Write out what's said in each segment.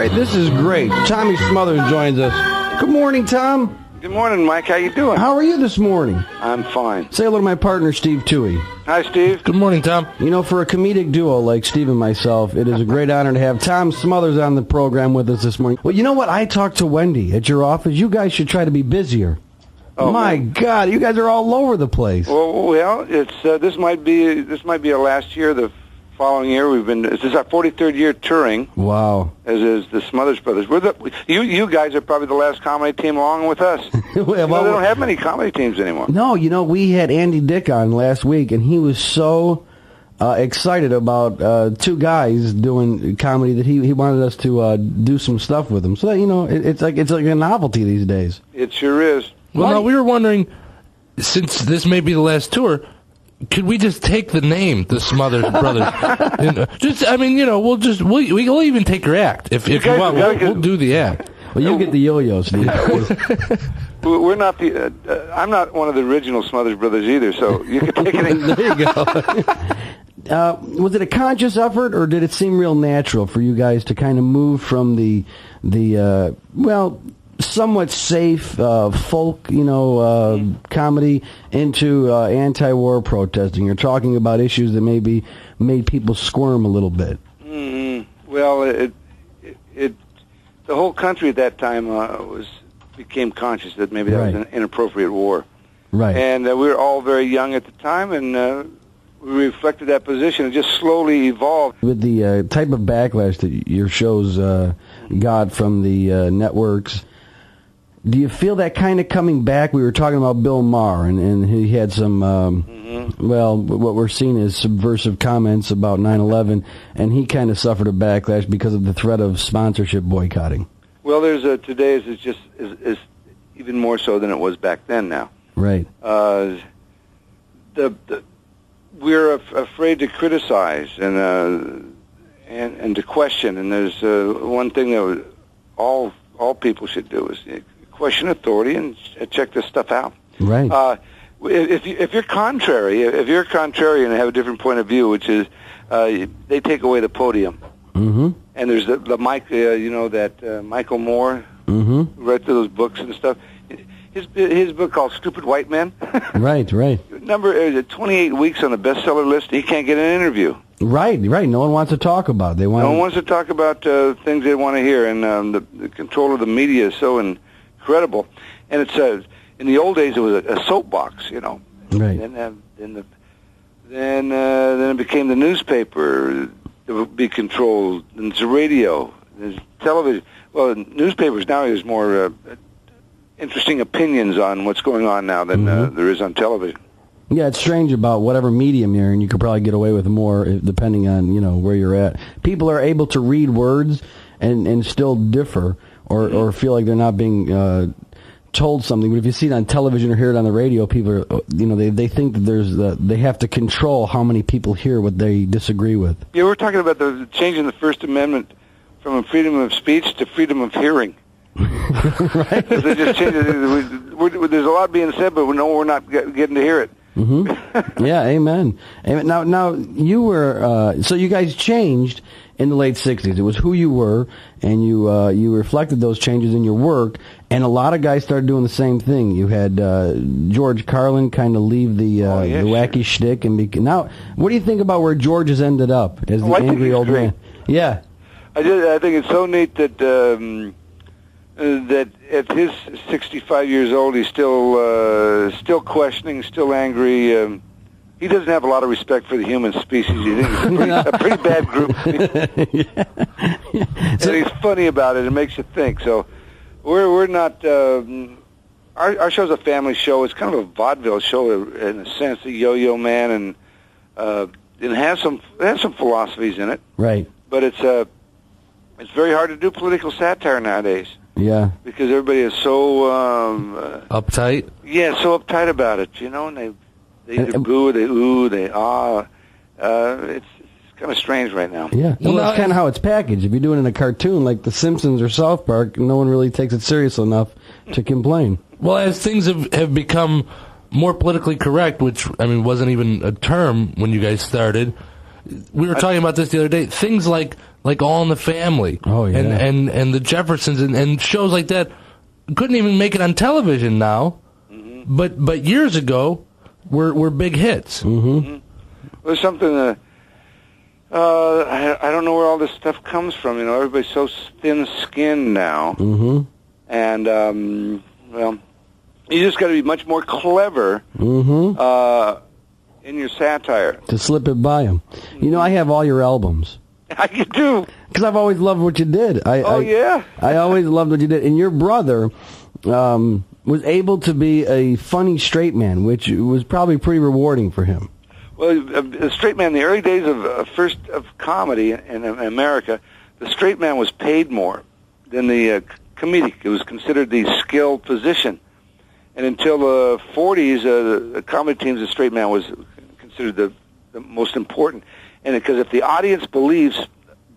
right, this is great. Tommy Smothers joins us. Good morning, Tom. Good morning, Mike. How you doing? How are you this morning? I'm fine. Say hello to my partner, Steve Touhy. Hi, Steve. Good morning, Tom. You know, for a comedic duo like Steve and myself, it is a great honor to have Tom Smothers on the program with us this morning. Well, you know what? I talked to Wendy at your office. You guys should try to be busier. Oh, my God, you guys are all over the place. Well, it's this might be our last year. The following year, this is our 43rd year touring. Wow. As is the Smothers Brothers. You guys are probably the last comedy team along with us. Well, they don't have many comedy teams anymore. No, you know, we had Andy Dick on last week, and he was so excited about two guys doing comedy that he wanted us to do some stuff with them. So that, you know, it's like a novelty these days. It sure is. Well, now we were wondering, since this may be the last tour, could we just take the name, the Smothers Brothers? We'll even take your act if you want. We'll do the act. Well, you get the yo-yo, Steve. We're not I'm not one of the original Smothers Brothers either, so you can take it. There you go. Was it a conscious effort, or did it seem real natural for you guys to kind of move from the somewhat safe folk, comedy into anti-war protesting? You're talking about issues that maybe made people squirm a little bit. Mm-hmm. Well, the whole country at that time became conscious that maybe that was an inappropriate war. Right. And we were all very young at the time, and we reflected that position. It just slowly evolved. With the type of backlash that your shows got from the networks, do you feel that kind of coming back? We were talking about Bill Maher, and he had some, what we're seeing is subversive comments about 9/11, and he kind of suffered a backlash because of the threat of sponsorship boycotting. Well, there's today is even more so than it was back then now. Right. We're afraid to criticize and to question, and there's one thing that all people should do is question authority and check this stuff out. Right. If you're contrary, if you're contrarian and have a different point of view, which is they take away the podium. Mm-hmm. And there's the Mike, Michael Moore, who wrote those books and stuff. His book called Stupid White Men. Right. Number 28 weeks on the bestseller list. He can't get an interview. Right. No one wants to talk about it. No one wants to talk about things they want to hear, and the control of the media is so incredible. And it's in the old days it was a soapbox, Right. And then it became the newspaper. It would be controlled. And it's the radio. There's television. Well, newspapers now there's more interesting opinions on what's going on now than there is on television. Yeah, it's strange about whatever medium you're in. You could probably get away with more depending on where you're at. People are able to read words and still differ or feel like they're not being told something. But if you see it on television or hear it on the radio, people are they think that they have to control how many people hear what they disagree with. Yeah, we're talking about the change in the First Amendment from a freedom of speech to freedom of hearing. Right. They just changed it. There's a lot being said, but we're not getting to hear it. Mm-hmm. Yeah, amen. Now you were so you guys changed in the late '60s. It was who you were, and you reflected those changes in your work. And a lot of guys started doing the same thing. You had George Carlin kind of leave the wacky shtick, and now what do you think about where George has ended up as the angry old man? Yeah, I think it's so neat that that at his 65 years old, he's still questioning, still angry. He doesn't have a lot of respect for the human species. He thinks it's a pretty bad group. And he's funny about it. It makes you think. So we're not. Our show's a family show. It's kind of a vaudeville show in a sense. The Yo-Yo Man, and it has some philosophies in it. Right. But it's very hard to do political satire nowadays. Yeah. Because everybody is so uptight. Yeah, so uptight about it, and they boo, they ooh, they ah. It's kind of strange right now. Yeah. Well, that's kind of how it's packaged. If you do it in a cartoon like The Simpsons or South Park, no one really takes it serious enough to complain. Well, as things have become more politically correct, which wasn't even a term when you guys started, we were talking about this the other day. Things like All in the Family, and the Jeffersons, and shows like that couldn't even make it on television now. Mm-hmm. But years ago, were big hits. Mm-hmm. There's something. I don't know where all this stuff comes from. You know, everybody's so thin-skinned now, mm-hmm. and well, you just got to be much more clever. Mm-hmm. In your satire. To slip it by them. You know, I have all your albums. You do? Because I've always loved what you did. Yeah? I always loved what you did. And your brother was able to be a funny straight man, which was probably pretty rewarding for him. Well, a straight man, in the early days of comedy in America, the straight man was paid more than the comedic. It was considered the skilled position. And until the 40s, the comedy teams, the straight man was considered the most important. And because if the audience believes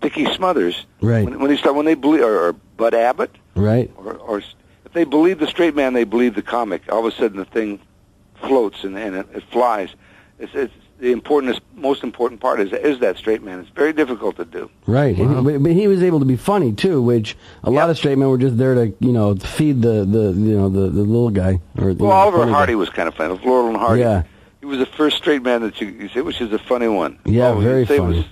Dickie Smothers, right, when they believe, or Bud Abbott, right, or if they believe the straight man, they believe the comic. All of a sudden, the thing floats and it flies. It's the most important part is that straight man. It's very difficult to do. Right, wow. But he was able to be funny too, which a lot of straight men were just there to feed the little guy. Well, Oliver Hardy was kind of funny. Laurel and Hardy. Yeah. He was the first straight man that you say, which is a funny one. Yeah, very funny. It was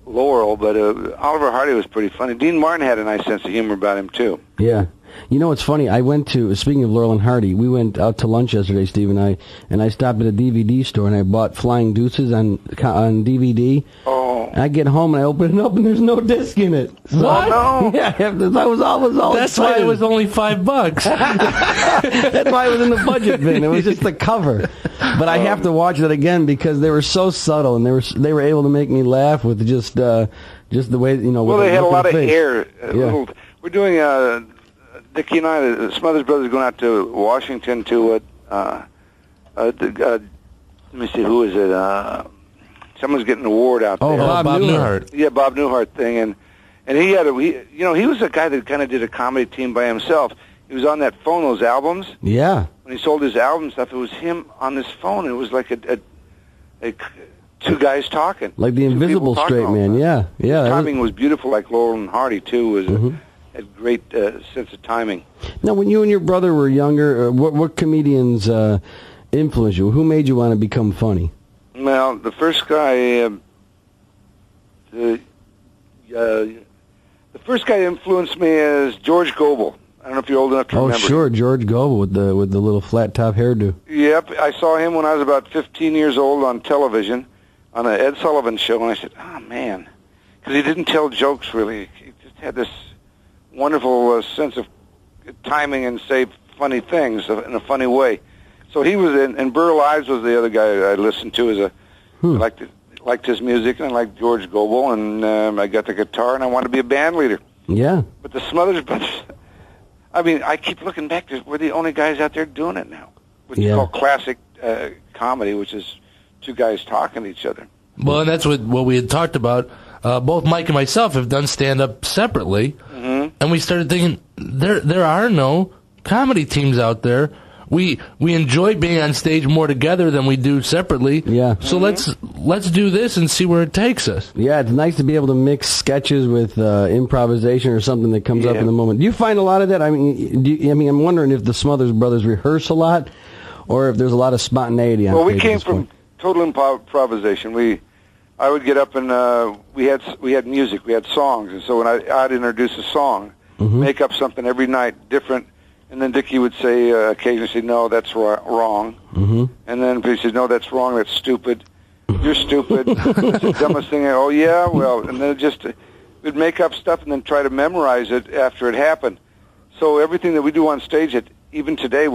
Laurel, but Oliver Hardy was pretty funny. Dean Martin had a nice sense of humor about him too. Yeah. You know what's funny? I went to, speaking of Laurel and Hardy, we went out to lunch yesterday, Steve and I stopped at a DVD store and I bought Flying Deuces on DVD. Oh. And I get home and I open it up and there's no disc in it. So, what? No. Yeah, I was all That's excited. why it was only $5. That's why it was in the budget bin. It was just the cover. But I have to watch it again because they were so subtle and they were able to make me laugh with just the way, Well, they had a lot of air. Yeah. We're doing Dickie and I, the Smothers Brothers, going out to Washington to let me see, who is it? Someone's getting an award out there. Oh, Bob Newhart. Yeah, Bob Newhart thing, and he had he was a guy that kind of did a comedy team by himself. He was on that phone, those albums. Yeah. When he sold his album stuff, it was him on this phone. It was like a two guys talking. Like the invisible straight man. Yeah. Yeah. The timing was beautiful, like Laurel and Hardy too. Was had great sense of timing. Now, when you and your brother were younger, what comedians influenced you? Who made you want to become funny? Well, the first guy, the first guy that influenced me is George Gobel. I don't know if you're old enough to remember. Oh, sure, George Gobel with the little flat top hairdo. Yep, I saw him when I was about 15 years old on television on an Ed Sullivan show, and I said, "Oh man," because he didn't tell jokes really. He just had this wonderful sense of timing and say funny things in a funny way. So he was in, and Burl Ives was the other guy I listened to. I liked his music, and I liked George Gobel, and I got the guitar, and I wanted to be a band leader. Yeah. But the Smothers Brothers, I mean, I keep looking back. We're the only guys out there doing it now. What you call classic comedy, which is two guys talking to each other. Well, and that's what we had talked about. Both Mike and myself have done stand-up separately, and we started thinking there are no comedy teams out there. We enjoy being on stage more together than we do separately. Yeah. So let's do this and see where it takes us. Yeah, it's nice to be able to mix sketches with improvisation or something that comes up in the moment. Do you find a lot of that? I mean, I'm wondering if the Smothers Brothers rehearse a lot, or if there's a lot of spontaneity on stage. Well, we came from total improvisation. I would get up and we had music, we had songs, and so when I'd introduce a song, make up something every night different. And then Dickie would say, occasionally say, "No, that's wrong." And then he said, "No, that's wrong. That's stupid. You're stupid. That's the dumbest thing." Oh yeah, well, and then we'd make up stuff and then try to memorize it after it happened. So everything that we do on stage, even today,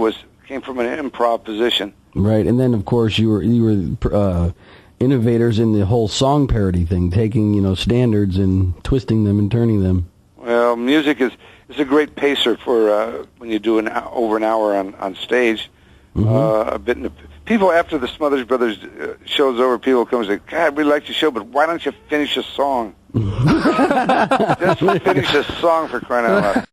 came from an improv position. Right, and then of course you were innovators in the whole song parody thing, taking standards and twisting them and turning them. Well, music is a great pacer for when you do over an hour on stage. A bit. People after the Smothers Brothers show's over, people come and say, "God, we liked your show, but why don't you finish a song?" Just finish a song, for crying out loud.